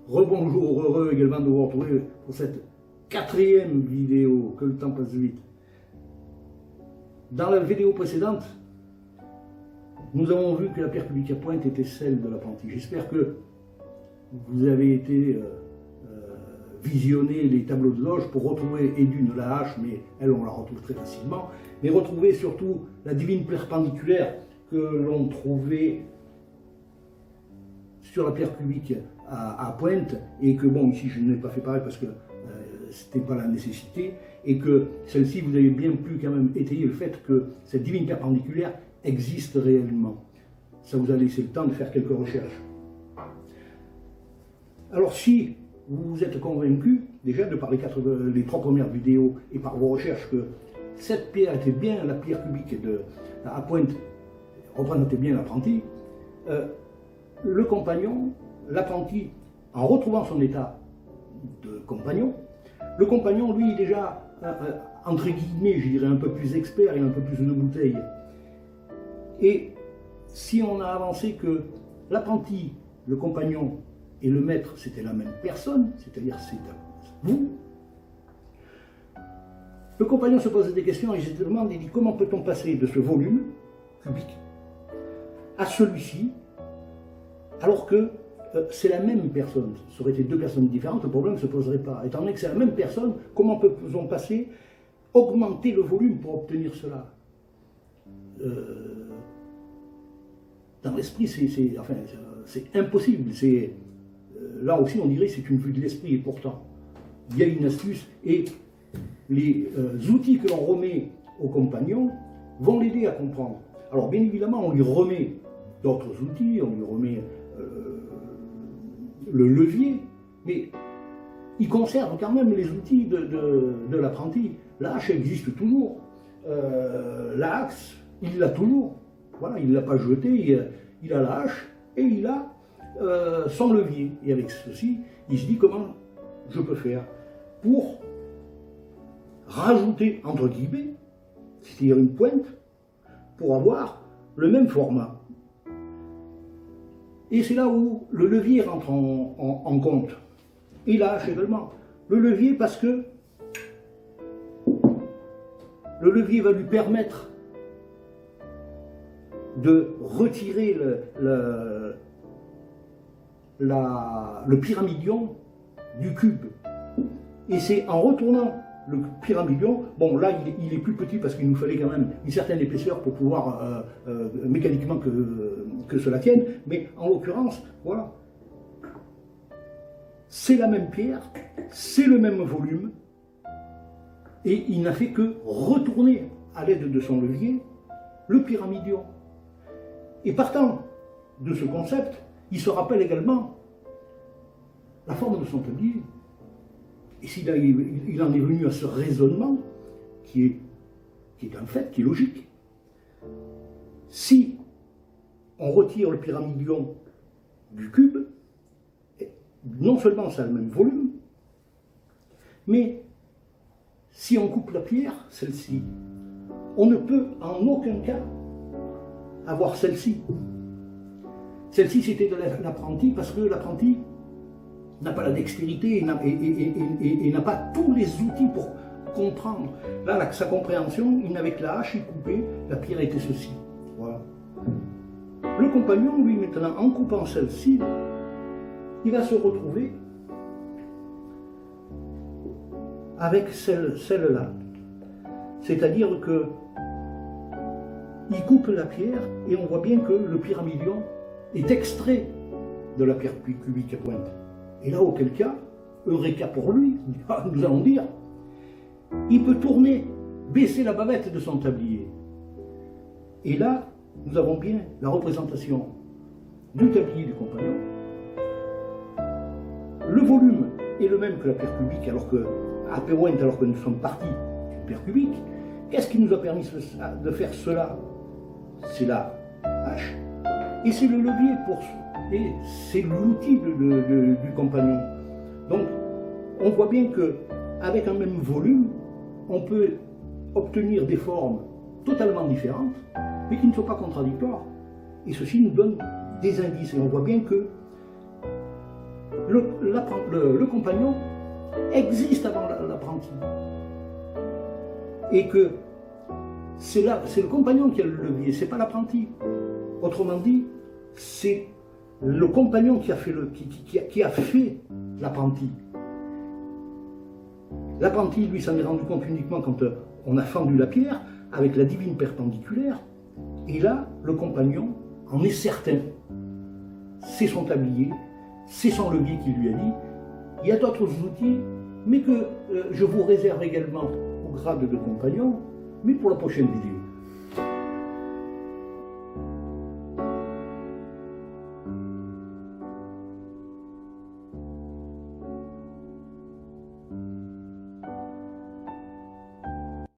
Rebonjour, heureux également de vous retrouver pour cette quatrième vidéo, que le temps passe vite. Dans la vidéo précédente, nous avons vu que la pierre cubique à pointe était celle de l'apprenti. J'espère que vous avez été visionner les tableaux de loge pour retrouver Édune la hache, mais elle on la retrouve très facilement, mais retrouver surtout la divine perpendiculaire que l'on trouvait sur la pierre cubique à pointe, et que bon, ici je n'ai pas fait pareil parce que c'était pas la nécessité, et que celle-ci vous avez bien pu quand même étayer le fait que cette divine perpendiculaire existe réellement. Ça vous a laissé le temps de faire quelques recherches. Alors si vous êtes convaincu, déjà de par les trois premières vidéos et par vos recherches, que cette pierre était bien la pierre cubique à pointe, représentait bien l'apprenti, le compagnon, l'apprenti, en retrouvant son état de compagnon, le compagnon, lui, est déjà, entre guillemets, je dirais, un peu plus expert et un peu plus de bouteille. Et si on a avancé que l'apprenti, le compagnon et le maître, c'était la même personne, c'est-à-dire c'est vous, le compagnon se pose des questions et il se demande, il dit, comment peut-on passer de ce volume cubique à celui-ci, alors que c'est la même personne. Ça aurait été deux personnes différentes, le problème ne se poserait pas. Étant donné que c'est la même personne, comment peut-on passer, augmenter le volume pour obtenir cela? Dans l'esprit, c'est impossible. Là aussi, on dirait que c'est une vue de l'esprit, et pourtant, il y a une astuce, et les outils que l'on remet au compagnon vont l'aider à comprendre. Alors, bien évidemment, on lui remet d'autres outils, on lui remet le levier, mais il conserve quand même les outils de l'apprenti. La hache existe toujours, l'axe, il l'a toujours, voilà, il ne l'a pas jeté, il a la hache et il a son levier. Et avec ceci, il se dit comment je peux faire pour rajouter, entre guillemets, c'est-à-dire une pointe, pour avoir le même format. Et c'est là où le levier rentre en compte. Et la hache également. Le levier, parce que le levier va lui permettre de retirer le pyramidion du cube. Et c'est en retournant le pyramidion, bon là il est plus petit parce qu'il nous fallait quand même une certaine épaisseur pour pouvoir mécaniquement que cela tienne, mais en l'occurrence, voilà. C'est la même pierre, c'est le même volume, et il n'a fait que retourner à l'aide de son levier le pyramidion. Et partant de ce concept, il se rappelle également la forme de son tablier. Et il en est venu à ce raisonnement qui est un fait, qui est logique. Si on retire le pyramidion du cube, non seulement ça a le même volume, mais si on coupe la pierre, celle-ci, on ne peut en aucun cas avoir celle-ci. Celle-ci, c'était de l'apprenti, parce que l'apprenti n'a pas la dextérité et n'a pas tous les outils pour comprendre. Là, sa compréhension, il n'avait que la hache, il coupait, la pierre était ceci. Voilà. Le compagnon, lui, maintenant, en coupant celle-ci, il va se retrouver avec celle-là. C'est-à-dire que il coupe la pierre et on voit bien que le pyramidion est extrait de la pierre cubique à pointe. Et là, auquel cas, Eureka pour lui, nous allons dire, il peut tourner, baisser la bavette de son tablier. Et là, nous avons bien la représentation du tablier du compagnon. Le volume est le même que la pierre cubique, alors que, à pointe, alors que nous sommes partis d'une pierre cubique. Qu'est-ce qui nous a permis de faire cela? C'est la hache. Et c'est le levier et c'est l'outil du compagnon. Donc, on voit bien qu'avec un même volume, on peut obtenir des formes totalement différentes, mais qui ne sont pas contradictoires. Et ceci nous donne des indices. Et on voit bien que le compagnon existe avant l'apprenti. Et que c'est le compagnon qui a le levier, c'est pas l'apprenti. Autrement dit, c'est le compagnon qui a fait l'apprenti. L'apprenti, lui, s'en est rendu compte uniquement quand on a fendu la pierre avec la divine perpendiculaire. Et là, le compagnon en est certain. C'est son tablier, c'est son levier qui lui a dit. Il y a d'autres outils, mais que je vous réserve également au grade de compagnon, mais pour la prochaine vidéo.